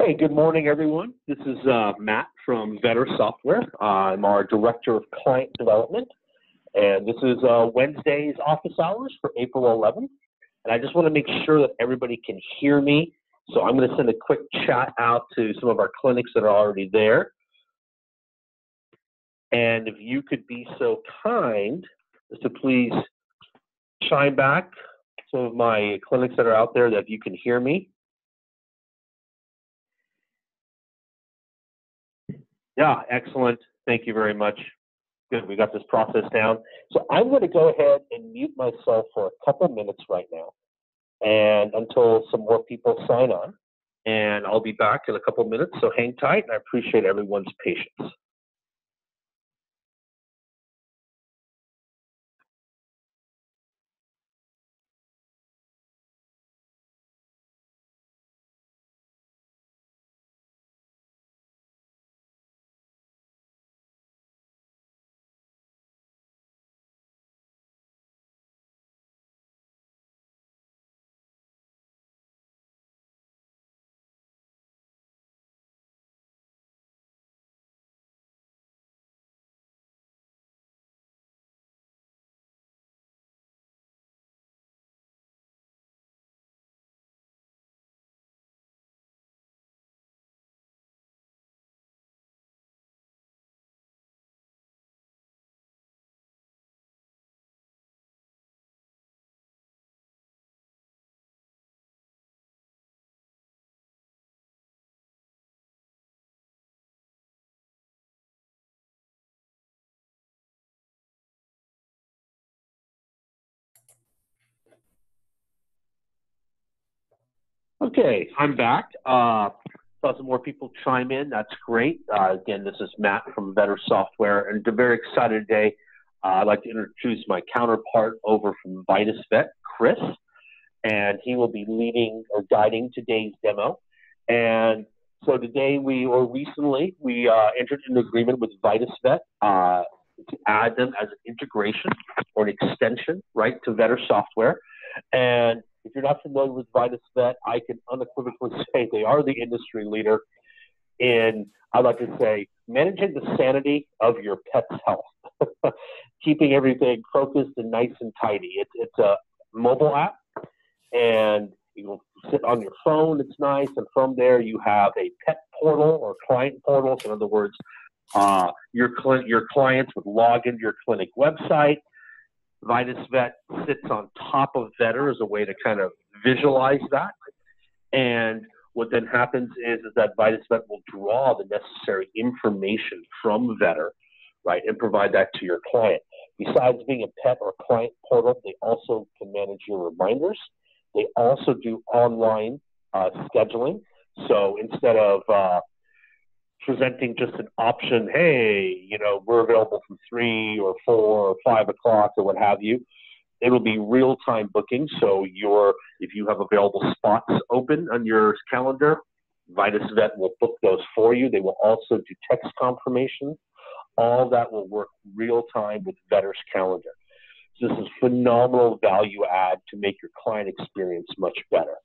Hey, good morning, everyone. This is Matt from Vetter Software. I'm our Director of Client Development, and this is Wednesday's office hours for April 11th. And I just want to make sure that everybody can hear me. So I'm going to send a quick chat out to some of our clinics that are already there. And if you could be so kind as to please chime back some of my clinics that are out there that you can hear me. Yeah, excellent. Thank you very much. Good, we got this process down. So I'm going to go ahead and mute myself for a couple minutes right now, and until some more people sign on. And I'll be back in a couple minutes, so hang tight, and I appreciate everyone's patience. Okay, I'm back. Saw some more people chime in. That's great. Again, this is Matt from Vetter Software, and I'm very excited today. I'd like to introduce my counterpart over from VitusVet, Chris, and he will be leading or guiding today's demo. And so today recently we entered an agreement with VitusVet to add them as an integration or an extension, right, to Vetter Software. And if you're not familiar with VitusVet, I can unequivocally say they are the industry leader in, I'd like to say, managing the sanity of your pet's health, keeping everything focused and nice and tidy. It's a mobile app, and you will sit on your phone. It's nice, and from there you have a pet portal or client portal. So in other words, your clients would log into your clinic website. VitusVet sits on top of Vetter as a way to kind of visualize that. And what then happens is that VitusVet will draw the necessary information from Vetter, right, and provide that to your client. Besides being a pet or client portal, they also can manage your reminders. They also do online scheduling. So instead of presenting just an option, hey, we're available from 3 or 4 or 5 o'clock or what have you, it'll be real-time booking. So if you have available spots open on your calendar, VitusVet will book those for you. They will also do text confirmation. All that will work real-time with Vetter's calendar. So this is phenomenal value add to make your client experience much better.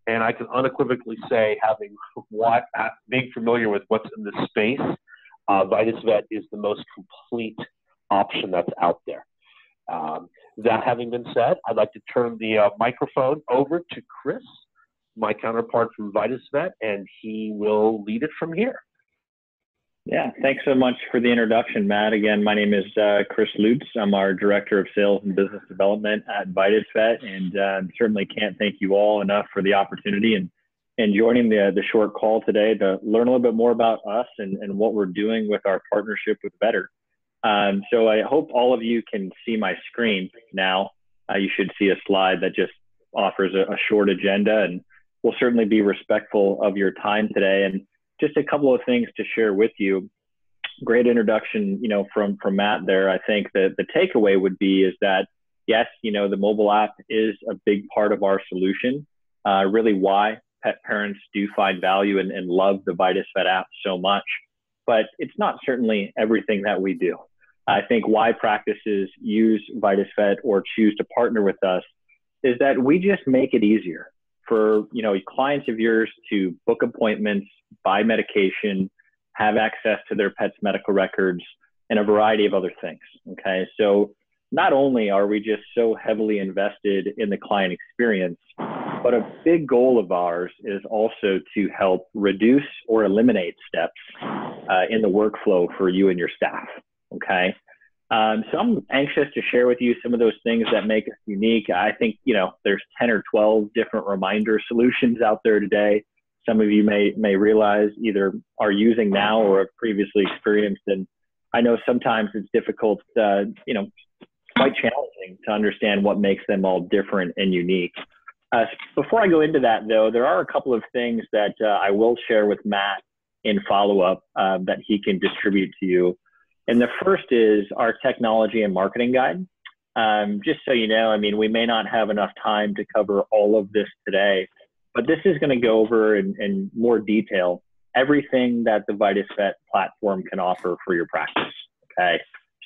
And I can unequivocally say, being familiar with what's in this space, VitusVet is the most complete option that's out there. That having been said, I'd like to turn the microphone over to Chris, my counterpart from VitusVet, and he will lead it from here. Yeah, thanks so much for the introduction, Matt. Again, my name is Chris Lutz. I'm our Director of Sales and Business Development at VitusVet, and certainly can't thank you all enough for the opportunity and joining the short call today to learn a little bit more about us and what we're doing with our partnership with Vetter. So I hope all of you can see my screen now. You should see a slide that just offers a short agenda, and we'll certainly be respectful of your time today. And just a couple of things to share with you. Great introduction, from Matt there. I think that the takeaway would be is that, yes, the mobile app is a big part of our solution. Really why pet parents do find value and love the VitusVet app so much. But it's not certainly everything that we do. I think why practices use VitusVet or choose to partner with us is that we just make it easier for, clients of yours to book appointments, buy medication, have access to their pet's medical records, and a variety of other things. Okay. So not only are we just so heavily invested in the client experience, but a big goal of ours is also to help reduce or eliminate steps in the workflow for you and your staff. Okay. So I'm anxious to share with you some of those things that make us unique. I think, there's 10 or 12 different reminder solutions out there today. Some of you may realize either are using now or have previously experienced. And I know sometimes it's difficult, quite challenging to understand what makes them all different and unique. Before I go into that, though, there are a couple of things that I will share with Matt in follow-up that he can distribute to you. And the first is our technology and marketing guide. Just so you know, we may not have enough time to cover all of this today, but this is going to go over in more detail everything that the VitusVet platform can offer for your practice. Okay.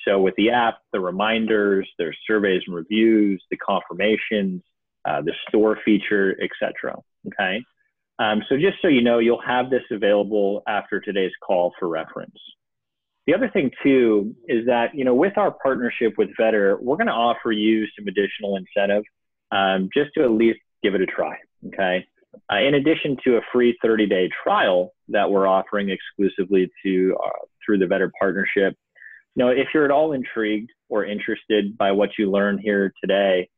So with the app, the reminders, there's surveys and reviews, the confirmations, the store feature, etc. Okay. So just so you know, you'll have this available after today's call for reference. The other thing too is that, with our partnership with Vetter, we're going to offer you some additional incentive just to at least give it a try. Okay. In addition to a free 30-day trial that we're offering exclusively to through the Vetter partnership, if you're at all intrigued or interested by what you learn here today,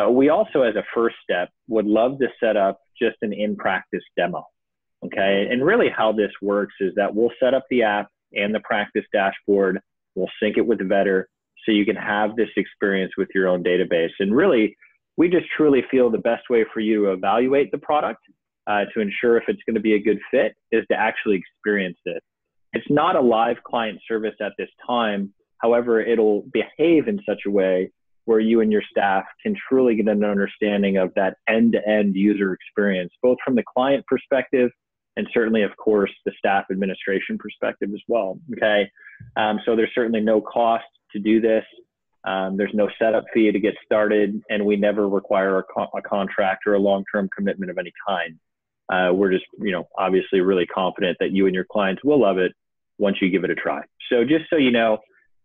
we also, as a first step, would love to set up just an in-practice demo. Okay. And really how this works is that we'll set up the app and the practice dashboard. We'll sync it with Vetter so you can have this experience with your own database. And really, we just truly feel the best way for you to evaluate the product to ensure if it's going to be a good fit is to actually experience it. It's not a live client service at this time. However, it'll behave in such a way where you and your staff can truly get an understanding of that end-to-end user experience, both from the client perspective and certainly, of course, the staff administration perspective as well. Okay. So there's certainly no cost to do this. There's no setup fee to get started, and we never require a contract or a long-term commitment of any kind. We're just, obviously really confident that you and your clients will love it once you give it a try. So just so you know,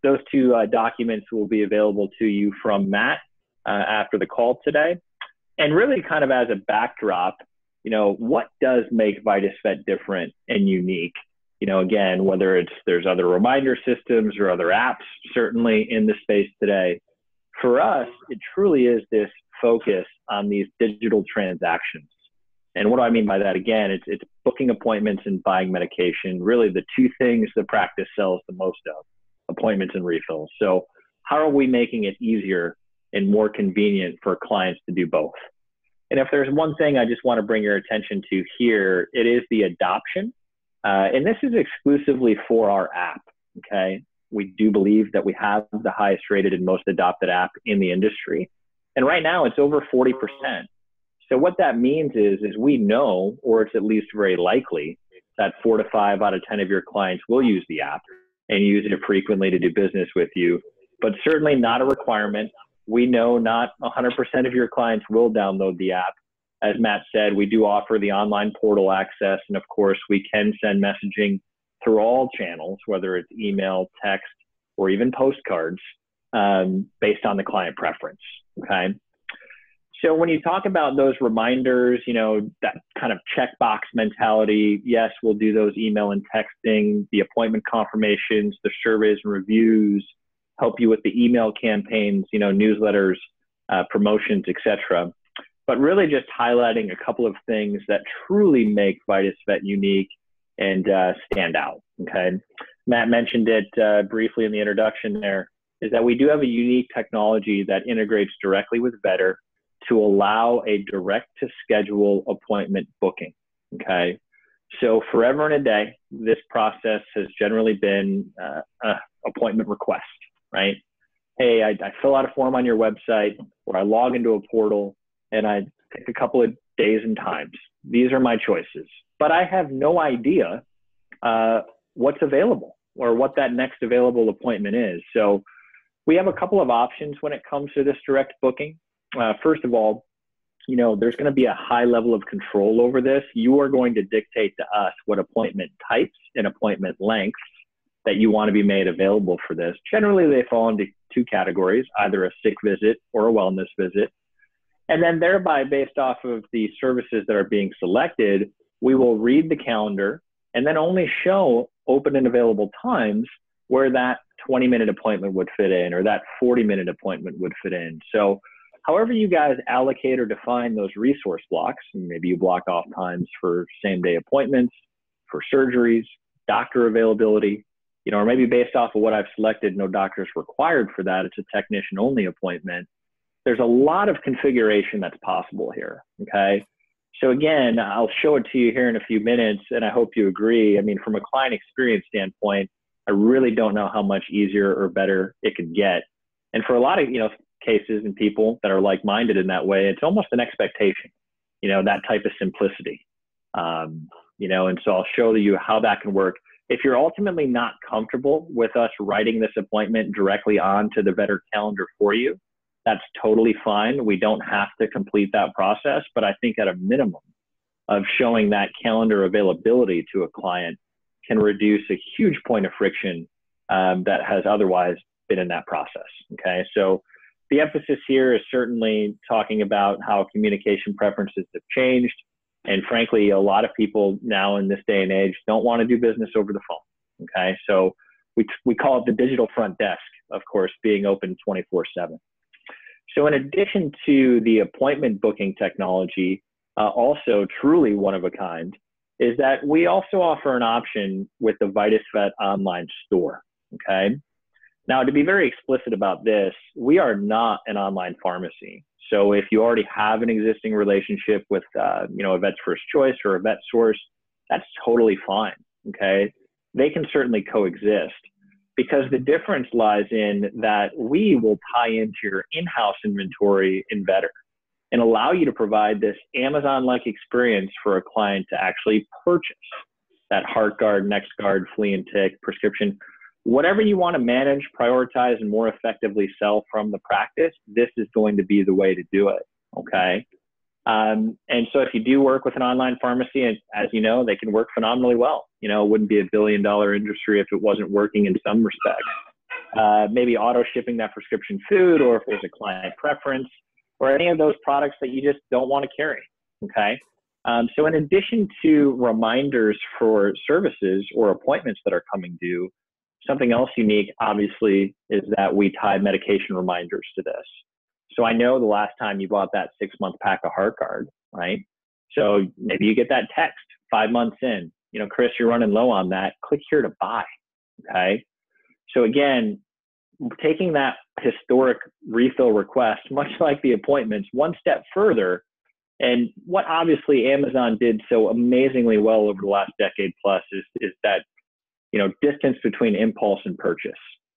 those two documents will be available to you from Matt after the call today. And really kind of as a backdrop, what does make VitusVet different and unique? Again, whether there's other reminder systems or other apps, certainly in the space today, for us, it truly is this focus on these digital transactions. And what do I mean by that? Again, it's booking appointments and buying medication, really the two things the practice sells the most of, appointments and refills. So how are we making it easier and more convenient for clients to do both? And if there's one thing I just want to bring your attention to here, it is the adoption. And this is exclusively for our app, okay? We do believe that we have the highest rated and most adopted app in the industry. And right now it's over 40%. So what that means is we know, or it's at least very likely, that 4 to 5 out of 10 of your clients will use the app and use it frequently to do business with you, but certainly not a requirement. We know not 100% of your clients will download the app. As Matt said, we do offer the online portal access. And of course, we can send messaging through all channels, whether it's email, text, or even postcards, based on the client preference, okay? So when you talk about those reminders, that kind of checkbox mentality, yes, we'll do those email and texting, the appointment confirmations, the surveys and reviews, help you with the email campaigns, newsletters, promotions, etc. But really just highlighting a couple of things that truly make VitusVet unique and stand out, okay? Matt mentioned it briefly in the introduction there, is that we do have a unique technology that integrates directly with Vetter to allow a direct-to-schedule appointment booking, okay? So forever and a day, this process has generally been an appointment request, right? Hey, I fill out a form on your website, or I log into a portal, and I pick a couple of days and times. These are my choices. But I have no idea what's available or what that next available appointment is. So we have a couple of options when it comes to this direct booking. First of all, there's going to be a high level of control over this. You are going to dictate to us what appointment types and appointment lengths that you want to be made available for this. Generally, they fall into two categories, either a sick visit or a wellness visit. And then thereby, based off of the services that are being selected, we will read the calendar and then only show open and available times where that 20-minute appointment would fit in, or that 40-minute appointment would fit in. So however you guys allocate or define those resource blocks, and maybe you block off times for same-day appointments, for surgeries, doctor availability, or maybe based off of what I've selected, no doctors required for that, it's a technician-only appointment. There's a lot of configuration that's possible here, okay? So again, I'll show it to you here in a few minutes, and I hope you agree. I mean, from a client experience standpoint, I really don't know how much easier or better it could get. And for a lot of, cases and people that are like-minded in that way, it's almost an expectation, that type of simplicity. And so I'll show you how that can work. If you're ultimately not comfortable with us writing this appointment directly onto the Vetter calendar for you, that's totally fine. We don't have to complete that process, but I think at a minimum of showing that calendar availability to a client can reduce a huge point of friction that has otherwise been in that process, okay? So the emphasis here is certainly talking about how communication preferences have changed. And frankly, a lot of people now in this day and age don't want to do business over the phone, okay? So we call it the digital front desk, of course, being open 24/7. So in addition to the appointment booking technology, also truly one of a kind, is that we also offer an option with the VitusVet online store, okay? Now, to be very explicit about this, we are not an online pharmacy. So if you already have an existing relationship with, a Vet's First Choice or a Vet Source, that's totally fine, okay? They can certainly coexist, because the difference lies in that we will tie into your in-house inventory in Vetter and allow you to provide this Amazon-like experience for a client to actually purchase that HeartGuard, NexGard, flea and tick, prescription, whatever you want to manage, prioritize, and more effectively sell from the practice. This is going to be the way to do it, okay? And so if you do work with an online pharmacy, and as you know, they can work phenomenally well. It wouldn't be $1 billion industry if it wasn't working in some respects. Maybe auto shipping that prescription food, or if there's a client preference, or any of those products that you just don't want to carry, okay? So in addition to reminders for services or appointments that are coming due, something else unique, obviously, is that we tie medication reminders to this. So I know the last time you bought that 6-month pack of HeartGuard, right? So maybe you get that text 5 months in, Chris, you're running low on that. Click here to buy, okay? So again, taking that historic refill request, much like the appointments, one step further, and what obviously Amazon did so amazingly well over the last decade plus is that, distance between impulse and purchase,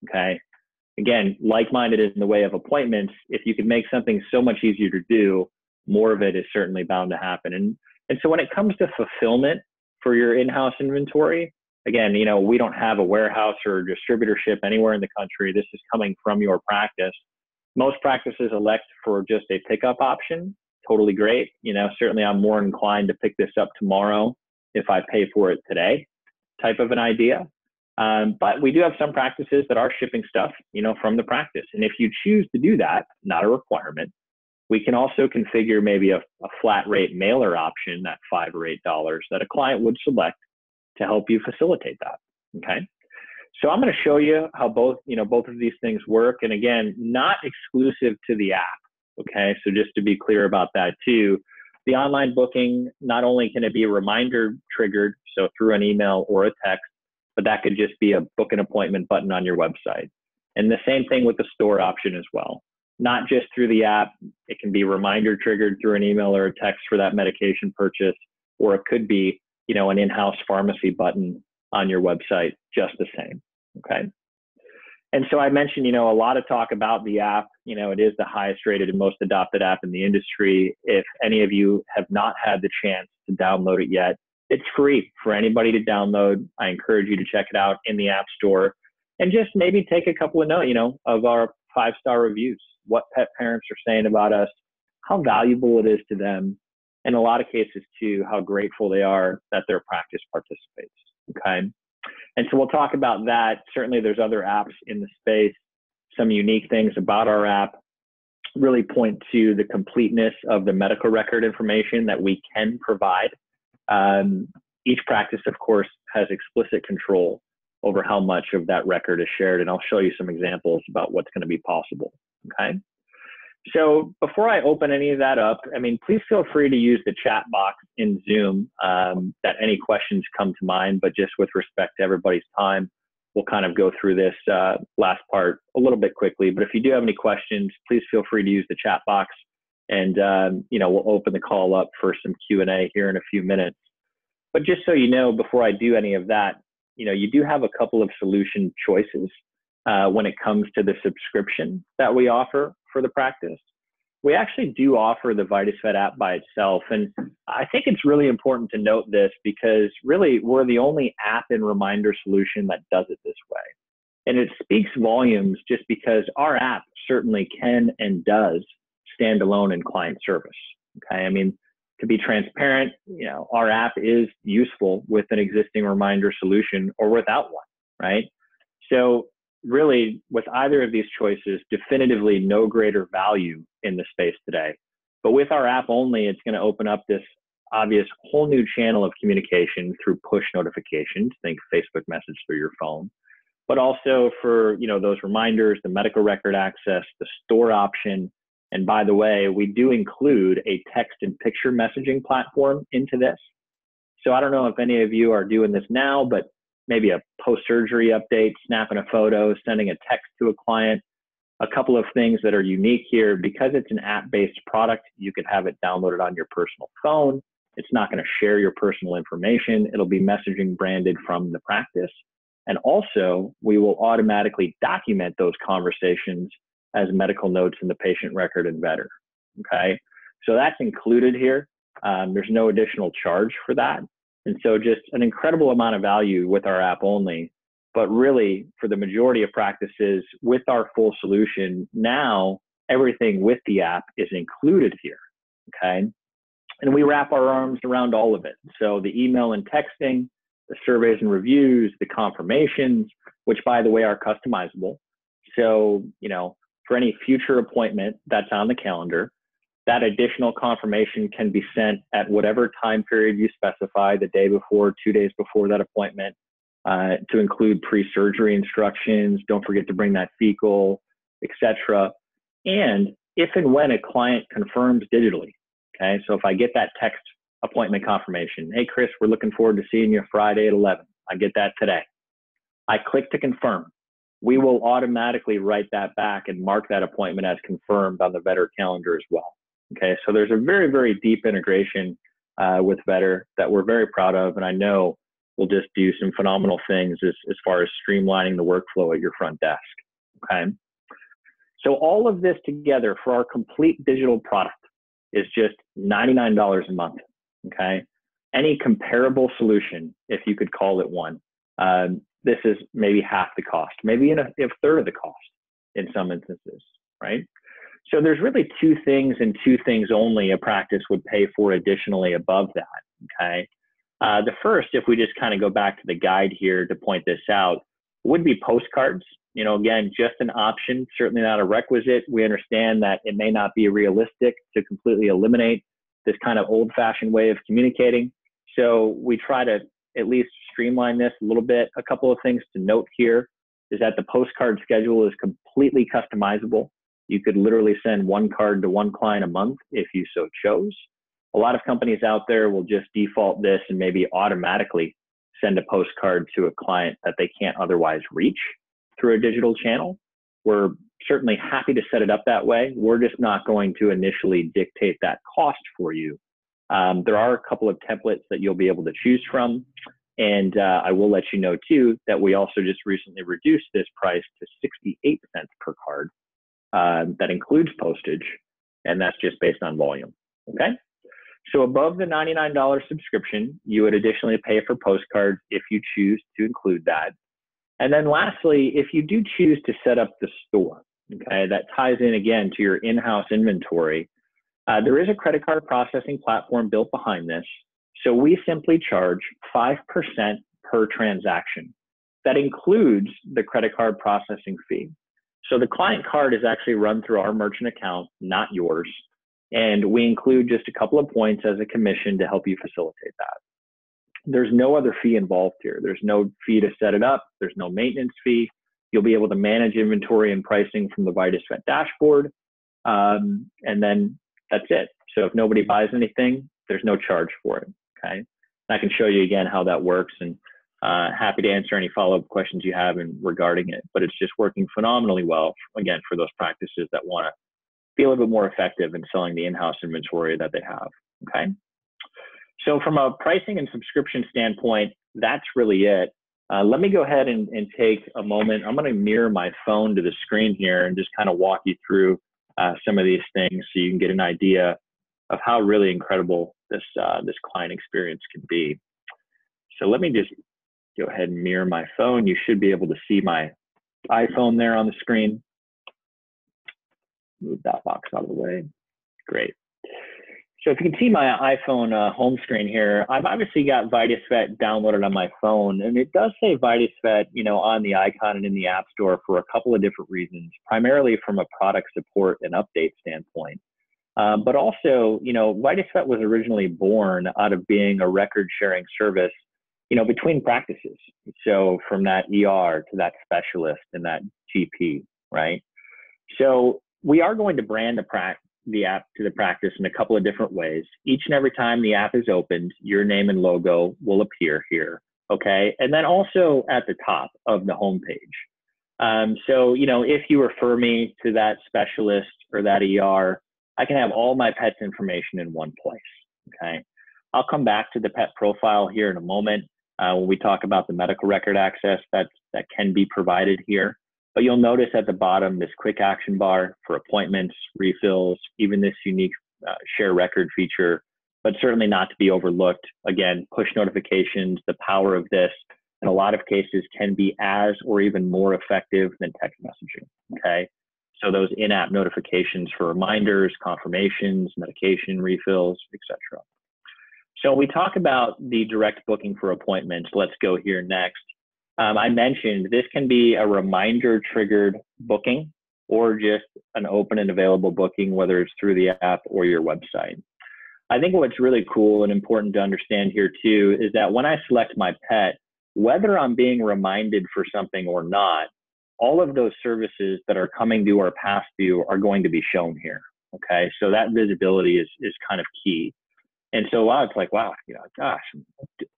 okay? Again, like-minded in the way of appointments, if you can make something so much easier to do, more of it is certainly bound to happen. And so when it comes to fulfillment for your in-house inventory, again, we don't have a warehouse or distributorship anywhere in the country. This is coming from your practice. Most practices elect for just a pickup option. Totally great. Certainly I'm more inclined to pick this up tomorrow if I pay for it today, type of an idea. But we do have some practices that are shipping stuff, from the practice. And if you choose to do that, not a requirement, we can also configure maybe a flat rate mailer option at $5 or $8 that a client would select to help you facilitate that, okay? So I'm going to show you how both of these things work. And again, not exclusive to the app, okay? So just to be clear about that too, the online booking, not only can it be reminder triggered, so through an email or a text, but that could just be a book an appointment button on your website. And the same thing with the store option as well. Not just through the app, it can be reminder triggered through an email or a text for that medication purchase, or it could be, an in-house pharmacy button on your website, just the same, okay? And so I mentioned, a lot of talk about the app. It is the highest rated and most adopted app in the industry. If any of you have not had the chance to download it yet, it's free for anybody to download. I encourage you to check it out in the App Store and just maybe take a couple of notes, of our 5-star reviews, what pet parents are saying about us, how valuable it is to them, in a lot of cases too, how grateful they are that their practice participates. Okay. And so we'll talk about that. Certainly there's other apps in the space. Some unique things about our app really point to the completeness of the medical record information that we can provide. Each practice, of course, has explicit control over how much of that record is shared. And I'll show you some examples about what's going to be possible. Okay. So before I open any of that up, I mean, please feel free to use the chat box in Zoom that any questions come to mind, but just with respect to everybody's time, we'll kind of go through this last part a little bit quickly. But if you do have any questions, please feel free to use the chat box, and we'll open the call up for some Q&A here in a few minutes. But just so you know, before I do any of that, you do have a couple of solution choices when it comes to the subscription that we offer for the practice. We actually do offer the VitusVet app by itself. And I think it's really important to note this because really we're the only app and reminder solution that does it this way. And it speaks volumes just because our app certainly can and does stand alone in client service. Okay. I mean, to be transparent, our app is useful with an existing reminder solution or without one, right? So really, with either of these choices, definitively no greater value in the space today. But with our app only, it's going to open up this obvious whole new channel of communication through push notifications, think Facebook message through your phone, but also for those reminders, the medical record access, the store option. And by the way, we do include a text and picture messaging platform into this. So I don't know if any of you are doing this now, but maybe a post-surgery update, snapping a photo, sending a text to a client. A couple of things that are unique here, because it's an app-based product, you could have it downloaded on your personal phone. It's not going to share your personal information. It'll be messaging branded from the practice. And also, we will automatically document those conversations as medical notes in the patient record and Vetter. Okay, so that's included here. There's no additional charge for that. And so just an incredible amount of value with our app only, but really for the majority of practices with our full solution, now everything with the app is included here, okay? And we wrap our arms around all of it. So the email and texting, the surveys and reviews, the confirmations, which by the way are customizable. So, for any future appointment that's on the calendar, that additional confirmation can be sent at whatever time period you specify, the day before, 2 days before that appointment, to include pre-surgery instructions. Don't forget to bring that fecal, etc. And if and when a client confirms digitally, okay? So if I get that text appointment confirmation, hey, Chris, we're looking forward to seeing you Friday at 11. I get that today. I click to confirm. We will automatically write that back and mark that appointment as confirmed on the Vetter calendar as well. Okay, so there's a very, very deep integration with Vetter that we're very proud of, and I know we'll just do some phenomenal things as far as streamlining the workflow at your front desk. Okay, so all of this together for our complete digital product is just $99 a month. Okay, any comparable solution, if you could call it one, this is maybe half the cost, maybe a third of the cost in some instances, right? So there's really two things and two things only a practice would pay for additionally above that, okay? The first, if we just kind of go back to the guide here to point this out, would be postcards. Again, just an option, certainly not a requisite. We understand that it may not be realistic to completely eliminate this kind of old-fashioned way of communicating. So we try to at least streamline this a little bit. A couple of things to note here is that the postcard schedule is completely customizable. You could literally send one card to one client a month if you so chose. A lot of companies out there will just default this and maybe automatically send a postcard to a client that they can't otherwise reach through a digital channel. We're certainly happy to set it up that way. We're just not going to initially dictate that cost for you. There are a couple of templates that you'll be able to choose from. And I will let you know too that we also just recently reduced this price to 68 cents per card. That includes postage, and that's just based on volume, okay? So above the $99 subscription, you would additionally pay for postcards if you choose to include that. And then lastly, if you do choose to set up the store, okay, that ties in again to your in-house inventory. There is a credit card processing platform built behind this. So we simply charge 5% per transaction. That includes the credit card processing fee. So the client card is actually run through our merchant account, not yours. And we include just a couple of points as a commission to help you facilitate that. There's no other fee involved here. There's no fee to set it up. There's no maintenance fee. You'll be able to manage inventory and pricing from the VitusVet dashboard. And then that's it. So if nobody buys anything, there's no charge for it, okay? And I can show you again how that works, and happy to answer any follow-up questions you have regarding it, but it's just working phenomenally well, again, for those practices that want to be a little bit more effective in selling the in-house inventory that they have, okay? So from a pricing and subscription standpoint, that's really it. Let me go ahead and take a moment. I'm going to mirror my phone to the screen here and just kind of walk you through some of these things so you can get an idea of how really incredible this client experience can be. So let me just go ahead and mirror my phone. You should be able to see my iPhone there on the screen. Move that box out of the way. Great. So if you can see my iPhone home screen here, I've obviously got VitusVet downloaded on my phone, and it does say VitusVet, on the icon and in the App Store for a couple of different reasons, primarily from a product support and update standpoint. But also, VitusVet was originally born out of being a record sharing service, between practices. So from that ER to that specialist and that GP, right? So we are going to brand the app to the practice in a couple of different ways. Each and every time the app is opened, your name and logo will appear here, okay? And then also at the top of the homepage. So, if you refer me to that specialist or that ER, I can have all my pet's information in one place, okay? I'll come back to the pet profile here in a moment when we talk about the medical record access that can be provided here. But you'll notice at the bottom this quick action bar for appointments, refills, even this unique share record feature, but certainly not to be overlooked. Again, push notifications, the power of this in a lot of cases can be as or even more effective than text messaging, okay? So those in-app notifications for reminders, confirmations, medication refills, etc. So we talk about the direct booking for appointments. Let's go here next. I mentioned this can be a reminder triggered booking or just an open and available booking, whether it's through the app or your website. I think what's really cool and important to understand here too is that when I select my pet, whether I'm being reminded for something or not, all of those services that are coming to or past view are going to be shown here. Okay, so that visibility is kind of key. And so it's like, wow, gosh, I'm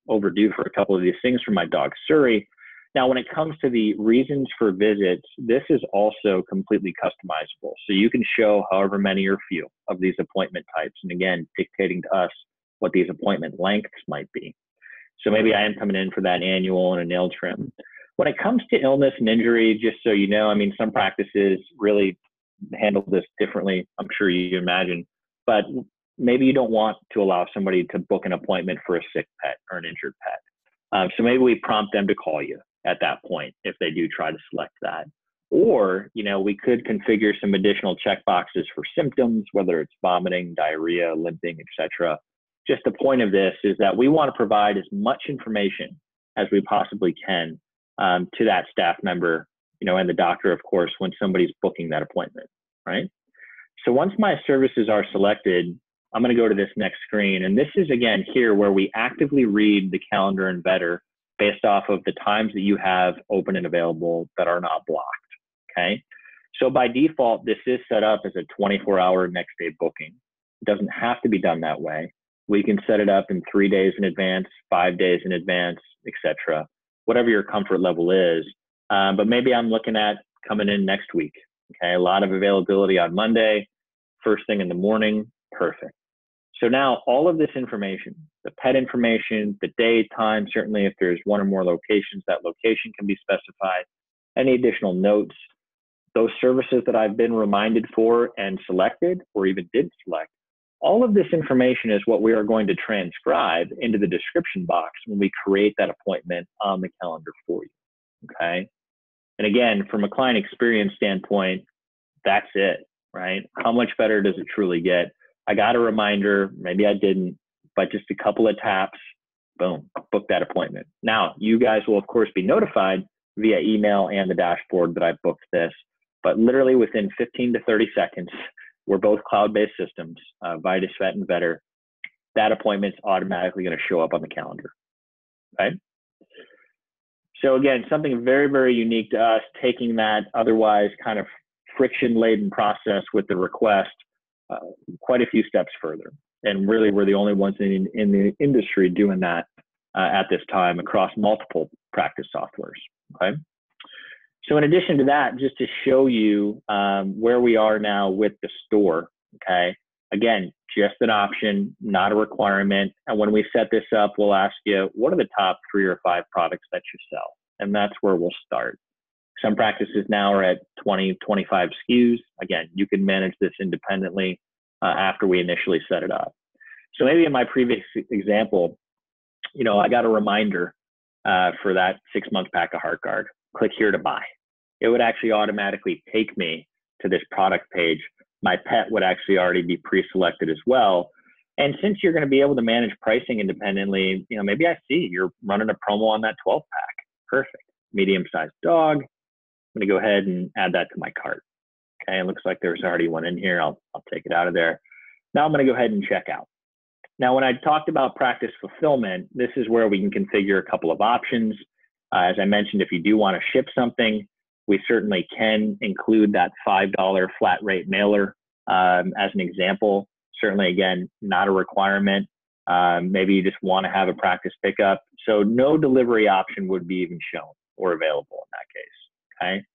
overdue for a couple of these things for my dog Surrey. Now, when it comes to the reasons for visits, this is also completely customizable. So you can show however many or few of these appointment types. And again, dictating to us what these appointment lengths might be. So maybe I am coming in for that annual and a nail trim. When it comes to illness and injury, just so you know, some practices really handle this differently, I'm sure you imagine, but maybe you don't want to allow somebody to book an appointment for a sick pet or an injured pet. So maybe we prompt them to call you at that point if they do try to select that. Or, we could configure some additional checkboxes for symptoms, whether it's vomiting, diarrhea, limping, etc. Just the point of this is that we want to provide as much information as we possibly can to that staff member, and the doctor, of course, when somebody's booking that appointment, right? So once my services are selected, I'm going to go to this next screen. And this is, again, here where we actively read the calendar and Vetter based off of the times that you have open and available that are not blocked, okay? So by default, this is set up as a 24-hour next day booking. It doesn't have to be done that way. We can set it up in 3 days in advance, 5 days in advance, etc. Whatever your comfort level is. But maybe I'm looking at coming in next week, okay? A lot of availability on Monday, first thing in the morning, perfect. So now all of this information, the pet information, the day, time, certainly if there's one or more locations, that location can be specified, any additional notes, those services that I've been reminded for and selected or even did select, all of this information is what we are going to transcribe into the description box when we create that appointment on the calendar for you, okay? And again, from a client experience standpoint, that's it, right? How much better does it truly get? I got a reminder, maybe I didn't, but just a couple of taps, boom, book that appointment. Now, you guys will, of course, be notified via email and the dashboard that I booked this, but literally within 15 to 30 seconds, we're both cloud-based systems, Vitus Vet and Vetter. That appointment's automatically going to show up on the calendar, right? So again, something very, very unique to us, taking that otherwise kind of friction-laden process with the request quite a few steps further. And really, we're the only ones in the industry doing that at this time across multiple practice softwares, okay? So in addition to that, just to show you where we are now with the store, okay? Again, just an option, not a requirement. And when we set this up, we'll ask you, what are the top 3 or 5 products that you sell? And that's where we'll start. Some practices now are at 20, 25 SKUs. Again, you can manage this independently after we initially set it up. So maybe in my previous example, you know, I got a reminder for that 6-month pack of HeartGuard. Click here to buy. It would actually automatically take me to this product page. My pet would actually already be pre-selected as well. And since you're going to be able to manage pricing independently, you know, maybe I see you're running a promo on that 12-pack. Perfect. Medium-sized dog. I'm going to go ahead and add that to my cart. Okay, it looks like there's already one in here. I'll take it out of there. Now I'm going to go ahead and check out. Now, when I talked about practice fulfillment, this is where we can configure a couple of options. As I mentioned, if you do want to ship something, we certainly can include that $5 flat rate mailer as an example. Certainly, again, not a requirement. Maybe you just want to have a practice pickup. So no delivery option would be even shown or available in that case, okay?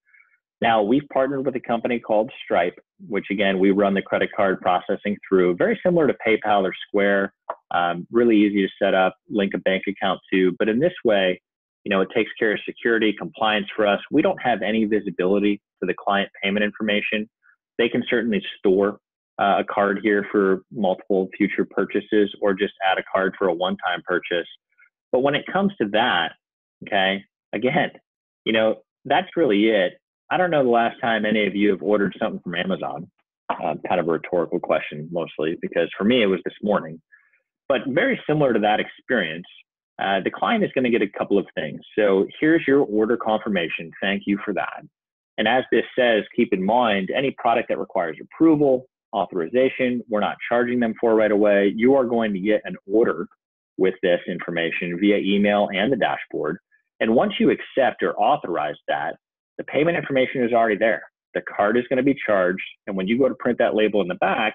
Now, we've partnered with a company called Stripe, which again, we run the credit card processing through, very similar to PayPal or Square, really easy to set up, link a bank account to. But in this way, you know, it takes care of security, compliance for us. We don't have any visibility to the client payment information. They can certainly store a card here for multiple future purchases or just add a card for a one-time purchase. But when it comes to that, okay, again, you know, that's really it. I don't know the last time any of you have ordered something from Amazon. Kind of a rhetorical question mostly, because for me, it was this morning. But very similar to that experience, the client is going to get a couple of things. So here's your order confirmation. Thank you for that. And as this says, keep in mind, any product that requires approval, authorization, we're not charging them for right away. You are going to get an order with this information via email and the dashboard. And once you accept or authorize that, the payment information is already there. The card is going to be charged. And when you go to print that label in the back,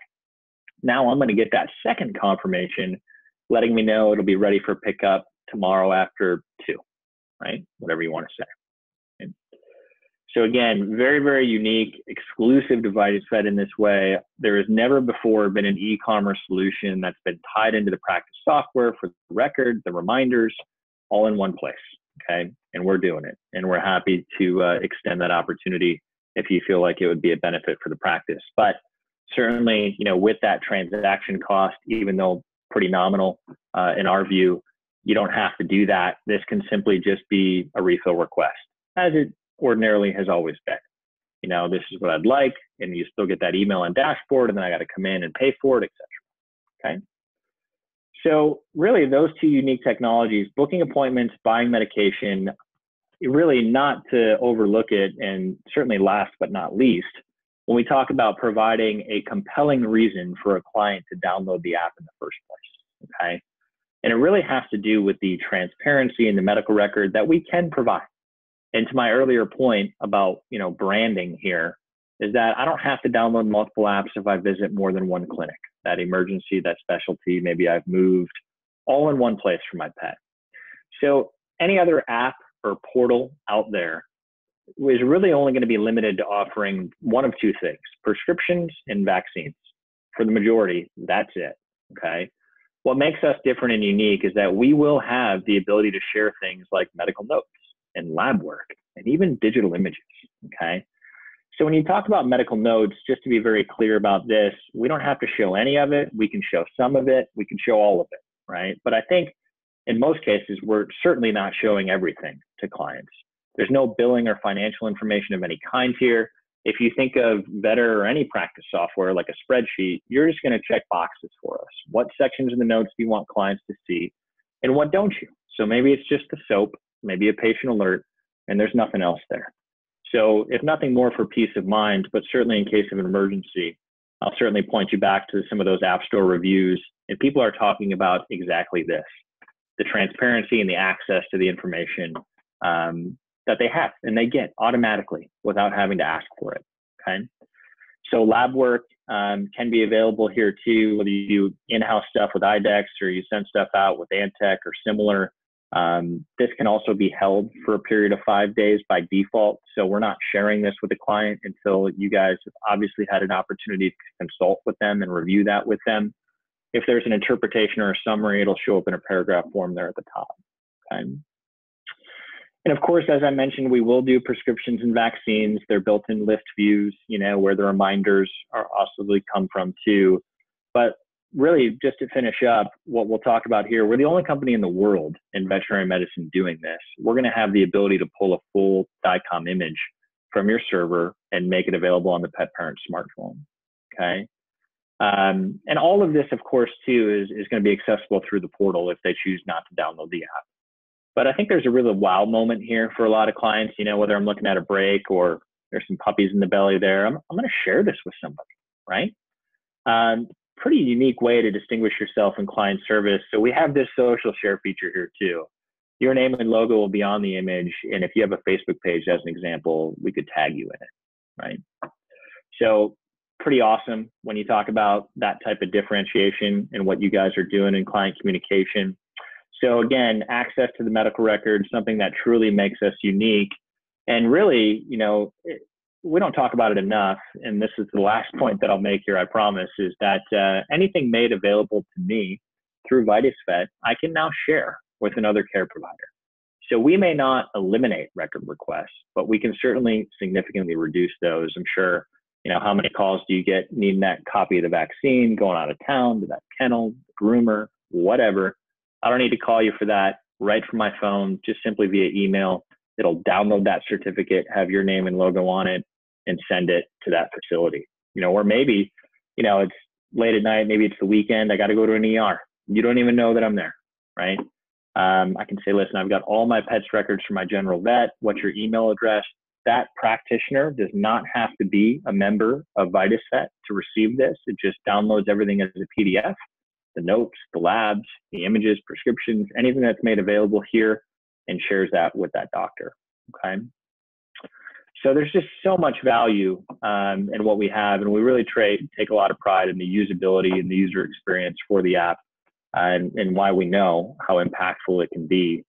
now I'm going to get that second confirmation letting me know it'll be ready for pickup tomorrow after 2, right? Whatever you want to say. Okay. So again, very, very unique, exclusive to Vitus Vet in this way. There has never before been an e-commerce solution that's been tied into the practice software for the record, the reminders, all in one place. Okay, and we're doing it, and we're happy to extend that opportunity if you feel like it would be a benefit for the practice. But certainly, you know, with that transaction cost, even though pretty nominal in our view, you don't have to do that. This can simply just be a refill request, as it ordinarily has always been. You know, this is what I'd like, and you still get that email and dashboard, and then I got to come in and pay for it, etc. Okay. So really those 2 unique technologies, booking appointments, buying medication, really not to overlook it, and certainly last but not least, when we talk about providing a compelling reason for a client to download the app in the first place, okay? And it really has to do with the transparency in the medical record that we can provide. And to my earlier point about, you know, branding here, is that I don't have to download multiple apps if I visit more than one clinic. That emergency, that specialty, maybe I've moved, all in one place for my pet. So any other app or portal out there is really only going to be limited to offering one of 2 things, prescriptions and vaccines. For the majority, that's it, okay? What makes us different and unique is that we will have the ability to share things like medical notes and lab work and even digital images, okay? So when you talk about medical notes, just to be very clear about this, we don't have to show any of it. We can show some of it. We can show all of it, right? But I think in most cases, we're certainly not showing everything to clients. There's no billing or financial information of any kind here. If you think of Vetter or any practice software like a spreadsheet, you're just going to check boxes for us. What sections of the notes do you want clients to see, and what don't you? So maybe it's just the SOAP, maybe a patient alert, and there's nothing else there. So if nothing more for peace of mind, but certainly in case of an emergency, I'll certainly point you back to some of those App Store reviews. And people are talking about exactly this, the transparency and the access to the information that they have and they get automatically without having to ask for it, okay? So lab work can be available here too, whether you do in-house stuff with IDEXX or you send stuff out with Antech or similar. This can also be held for a period of 5 days by default. So we're not sharing this with the client until you guys have obviously had an opportunity to consult with them and review that with them. If there's an interpretation or a summary, it'll show up in a paragraph form there at the top, okay? And of course, as I mentioned, we will do prescriptions and vaccines. They're built-in list views, you know, where the reminders are also come from too. But really, just to finish up, what we'll talk about here, we're the only company in the world in veterinary medicine doing this. We're going to have the ability to pull a full DICOM image from your server and make it available on the pet parent smartphone, okay? And all of this, of course, too, is going to be accessible through the portal if they choose not to download the app. But I think there's a really wow moment here for a lot of clients, you know, whether I'm looking at a break or there's some puppies in the belly there, I'm going to share this with somebody, right? Pretty unique way to distinguish yourself in client service. So we have this social share feature here too. Your name and logo will be on the image. And if you have a Facebook page, as an example, we could tag you in it, right? So pretty awesome when you talk about that type of differentiation and what you guys are doing in client communication. So again, access to the medical record, something that truly makes us unique. And really, you know, we don't talk about it enough. And this is the last point that I'll make here, I promise, is that anything made available to me through VitusVet, I can now share with another care provider. So we may not eliminate record requests, but we can certainly significantly reduce those. I'm sure, you know, how many calls do you get needing that copy of the vaccine, going out of town to that kennel, groomer, whatever. I don't need to call you for that, right from my phone, just simply via email. It'll download that certificate, have your name and logo on it, and send it to that facility. You know, or maybe, you know, it's late at night, maybe it's the weekend, I got to go to an ER. You don't even know that I'm there, right? I can say, listen, I've got all my pets records from my general vet. What's your email address? That practitioner does not have to be a member of VitusVet to receive this. It just downloads everything as a PDF. The notes, the labs, the images, prescriptions, anything that's made available here, and shares that with that doctor, okay? So there's just so much value in what we have, and we really take a lot of pride in the usability and the user experience for the app, and why we know how impactful it can be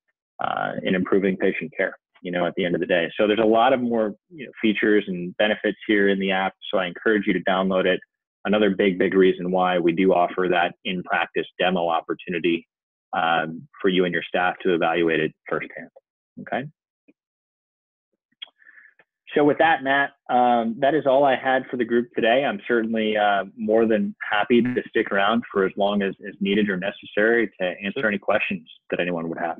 in improving patient care, you know, at the end of the day. So there's a lot of more, you know, features and benefits here in the app, so I encourage you to download it. Another big reason why we do offer that in-practice demo opportunity for you and your staff to evaluate it firsthand, okay? So with that, Matt, that is all I had for the group today. I'm certainly more than happy to stick around for as long as needed or necessary to answer any questions that anyone would have.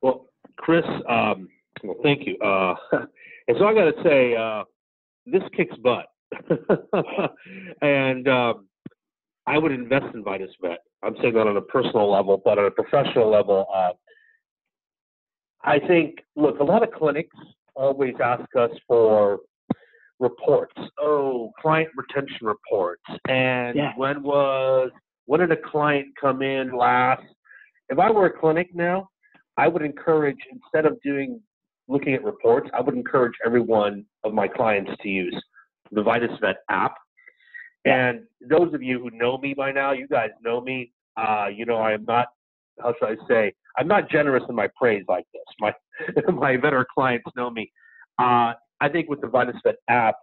Well, Chris, well, thank you. And so I got to say, this kicks butt. And I would invest in VitusVet. I'm saying that on a personal level, but on a professional level, I think, look, a lot of clinics always ask us for reports. Oh, client retention reports. And yeah. when did a client come in last? If I were a clinic now, I would encourage, instead of looking at reports, I would encourage every one of my clients to use the VitusVet app. And those of you who know me by now, you guys know me. You know, I am not, how should I say, I'm not generous in my praise like this. My veteran clients know me. I think with the VitusVet app,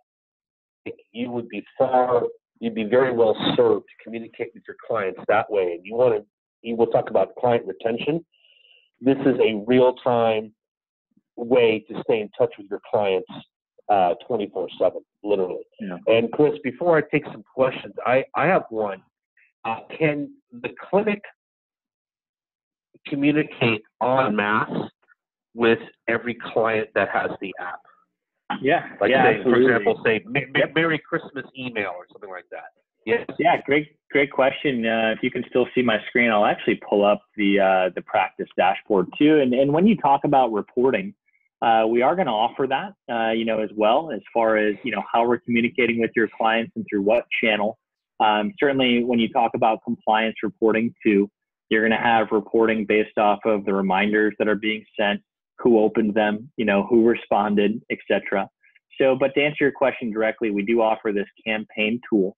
you'd be very well served to communicate with your clients that way. And you will talk about client retention. This is a real-time way to stay in touch with your clients 24/7, literally. Yeah. And Chris, before I take some questions, I have one. Can the clinic communicate en masse with every client that has the app? Yeah, Like yeah, say, for absolutely. example, say Yep. Merry Christmas email or something like that. Yes. Yeah, great question. If you can still see my screen, I'll actually pull up the practice dashboard too. And when you talk about reporting, we are going to offer that, as well as far as how we're communicating with your clients and through what channel. Certainly, when you talk about compliance reporting too, you're going to have reporting based off of the reminders that are being sent, who opened them, who responded, etc. So, but to answer your question directly, we do offer this campaign tool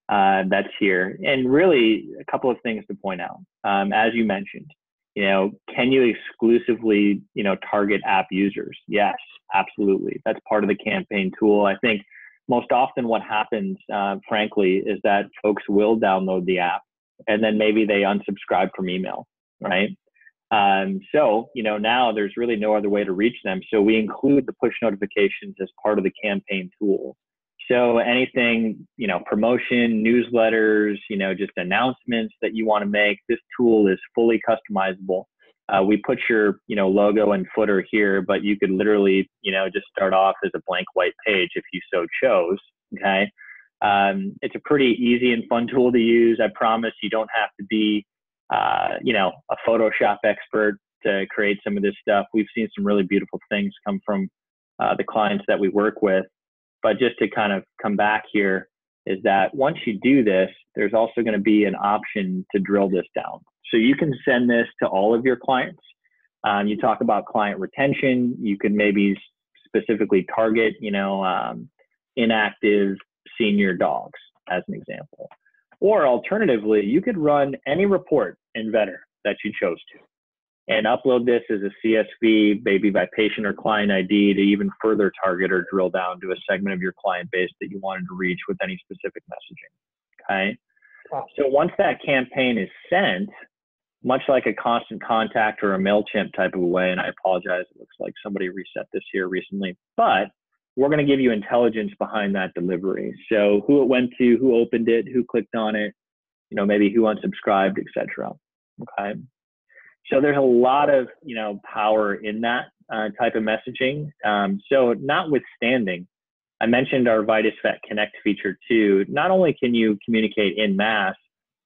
that's here. And really, a couple of things to point out. As you mentioned, can you exclusively, target app users? Yes, absolutely. That's part of the campaign tool. I think most often what happens, frankly, is that folks will download the app and then maybe they unsubscribe from email, right? So, now there's really no other way to reach them. So we include the push notifications as part of the campaign tool. So anything, promotion, newsletters, just announcements that you want to make, this tool is fully customizable. We put your, logo and footer here, but you could literally, just start off as a blank white page if you so chose. Okay. It's a pretty easy and fun tool to use. I promise you don't have to be, a Photoshop expert to create some of this stuff. We've seen some really beautiful things come from the clients that we work with. But just to kind of come back here is that once you do this, there's also going to be an option to drill this down. So you can send this to all of your clients. You talk about client retention. You can maybe specifically target, inactive senior dogs as an example. Or alternatively, you could run any report in Vetter that you chose to and upload this as a CSV, maybe by patient or client ID, to even further target or drill down to a segment of your client base that you wanted to reach with any specific messaging. Okay. So once that campaign is sent, much like a Constant Contact or a MailChimp type of a way, and I apologize, it looks like somebody reset this here recently, but we're going to give you intelligence behind that delivery. So who it went to, who opened it, who clicked on it, maybe who unsubscribed, etc. Okay. So there's a lot of, power in that type of messaging. So notwithstanding, I mentioned our VitusVet Connect feature too. Not only can you communicate in mass,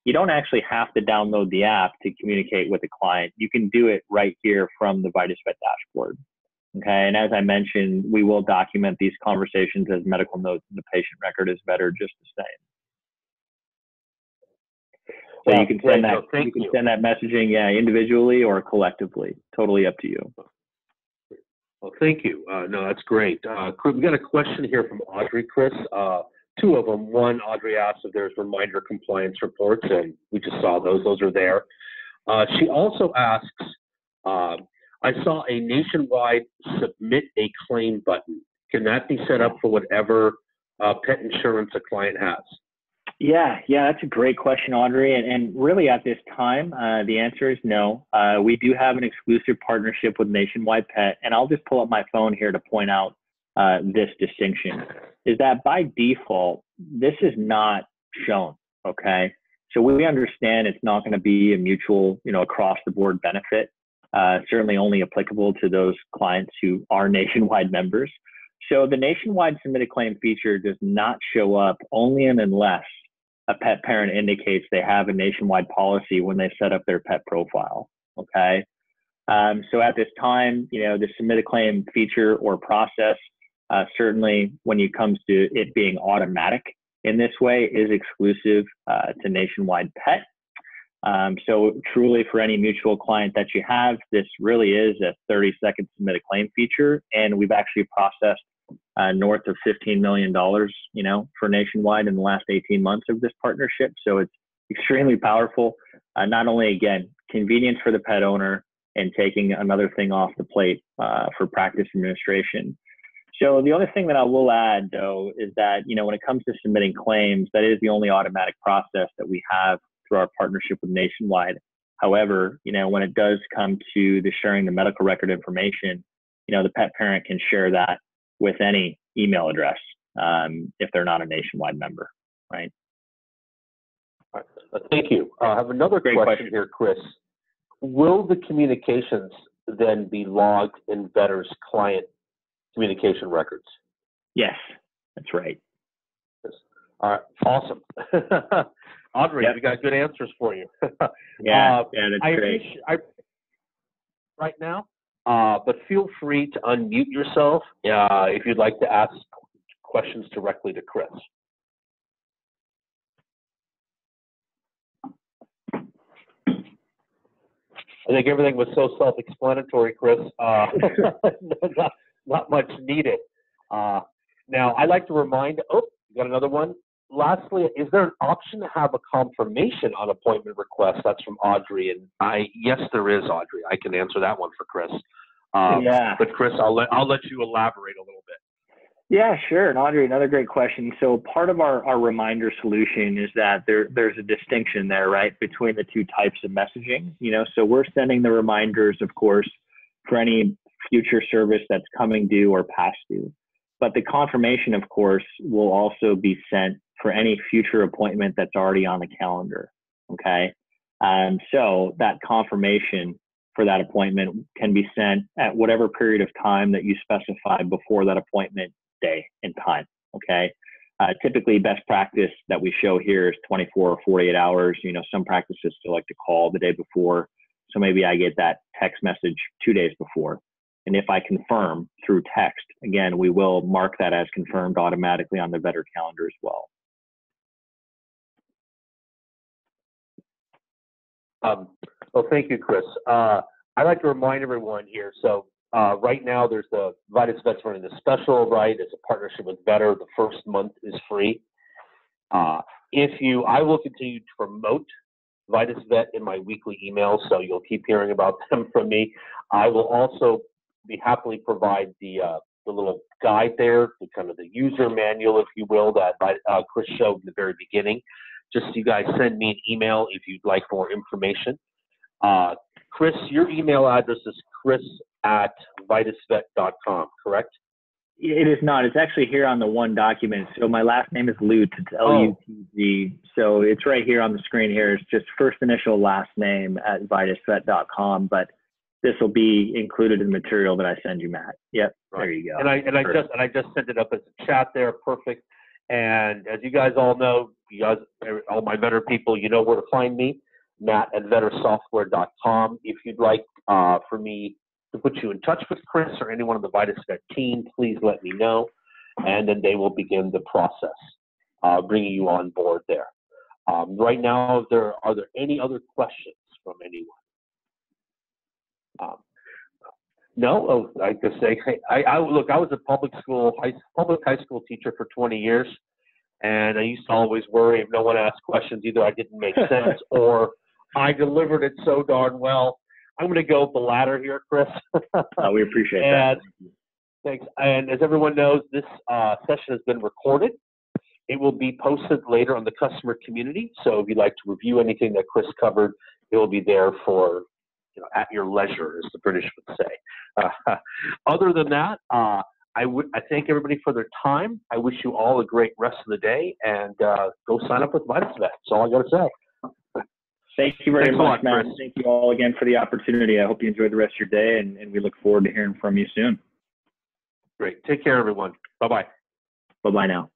you don't actually have to download the app to communicate with a client. You can do it right here from the VitusVet dashboard. Okay, and as I mentioned, we will document these conversations as medical notes in the patient record as Vetter just the same. So you can send that. You can send that messaging, individually or collectively. Totally up to you. Well, thank you. No, that's great. We got a question here from Audrey, Chris. Two of them. One, Audrey asked if there's reminder compliance reports, and we just saw those. Those are there. She also asks, I saw a nationwide submit a claim button. Can that be set up for whatever pet insurance a client has? Yeah, that's a great question, Audrey. And really at this time, the answer is no. We do have an exclusive partnership with Nationwide Pet, and I'll just pull up my phone here to point out this distinction, is that by default, this is not shown, okay? So we understand it's not gonna be a mutual, across the board benefit, certainly only applicable to those clients who are Nationwide members. So the Nationwide Submit a Claim feature does not show up only and unless a pet parent indicates they have a nationwide policy when they set up their pet profile, okay? So at this time, the Submit a Claim feature or process, certainly when it comes to it being automatic in this way, is exclusive to Nationwide Pet. So truly for any mutual client that you have, this really is a 30-second Submit a Claim feature, and we've actually processed north of $15 million, for Nationwide in the last 18 months of this partnership. So it's extremely powerful. Not only, again, convenience for the pet owner and taking another thing off the plate for practice administration. So the other thing that I will add, though, is that, when it comes to submitting claims, that is the only automatic process that we have through our partnership with Nationwide. However, when it does come to the sharing the medical record information, the pet parent can share that with any email address if they're not a Nationwide member, right? All right. Thank you. I have another question here, Chris. Will the communications then be logged in Vetter's client communication records? Yes, that's right. All right, awesome. Audrey, Yep. we got good answers for you. Yeah, that's great. Right now, but feel free to unmute yourself if you'd like to ask questions directly to Chris. I think everything was so self-explanatory, Chris. Not much needed. Now, I'd like to remind, you got another one. Lastly, is there an option to have a confirmation on appointment request? That's from Audrey. And yes, there is, Audrey. I can answer that one for Chris. Yeah. But Chris, I'll let you elaborate a little bit. Yeah, sure. And Audrey, another great question. So part of our reminder solution is that there's a distinction there, right, between the two types of messaging. So we're sending the reminders, of course, for any future service that's coming due or past due. But the confirmation, of course, will also be sent for any future appointment that's already on the calendar. Okay. So that confirmation for that appointment can be sent at whatever period of time that you specify before that appointment day and time. Okay. Typically best practice that we show here is 24 or 48 hours. Some practices still like to call the day before. So maybe I get that text message 2 days before. And if I confirm through text, again, we will mark that as confirmed automatically on the Vetter calendar as well. Well, thank you, Chris. I'd like to remind everyone here. So right now, there's the Vitus Vet's running the special, right? It's a partnership with Vetter. The first month is free. I will continue to promote Vitus Vet in my weekly emails, so you'll keep hearing about them from me. I will also be happily provide the little guide there, the kind of the user manual, if you will, that Chris showed in the very beginning. Just so you guys send me an email if you'd like more information. Chris, your email address is chris@vitusvet.com, correct? It is not. It's actually here on the one document. So my last name is Lutz. It's L-U-T-Z. So it's right here on the screen here. It's just first initial, last name @vitusvet.com. But this will be included in the material that I send you, Matt. Yep. Right. There you go. And I just sent it up as a chat there. Perfect. And as you guys all know, all my Vetter people, you know where to find me, Matt@vettersoftware.com. If you'd like for me to put you in touch with Chris or anyone on the Vitus Vet team, please let me know, and then they will begin the process, bringing you on board there. Right now, are there any other questions from anyone? No. Oh, I just say, look, I was a public high school teacher for 20 years, and I used to always worry if no one asked questions, either I didn't make sense or I delivered it so darn well. I'm going to go with the latter here, Chris. We appreciate that. Thanks. And as everyone knows, this session has been recorded. It will be posted later on the customer community. So if you'd like to review anything that Chris covered, it will be there for, at your leisure, as the British would say. Other than that, I thank everybody for their time. I wish you all a great rest of the day, and go sign up with Vitus Vet. That's all I got to say. Thank you very much, Matt. Thank you all again for the opportunity. I hope you enjoy the rest of your day, and we look forward to hearing from you soon. Great. Take care, everyone. Bye-bye. Bye-bye now.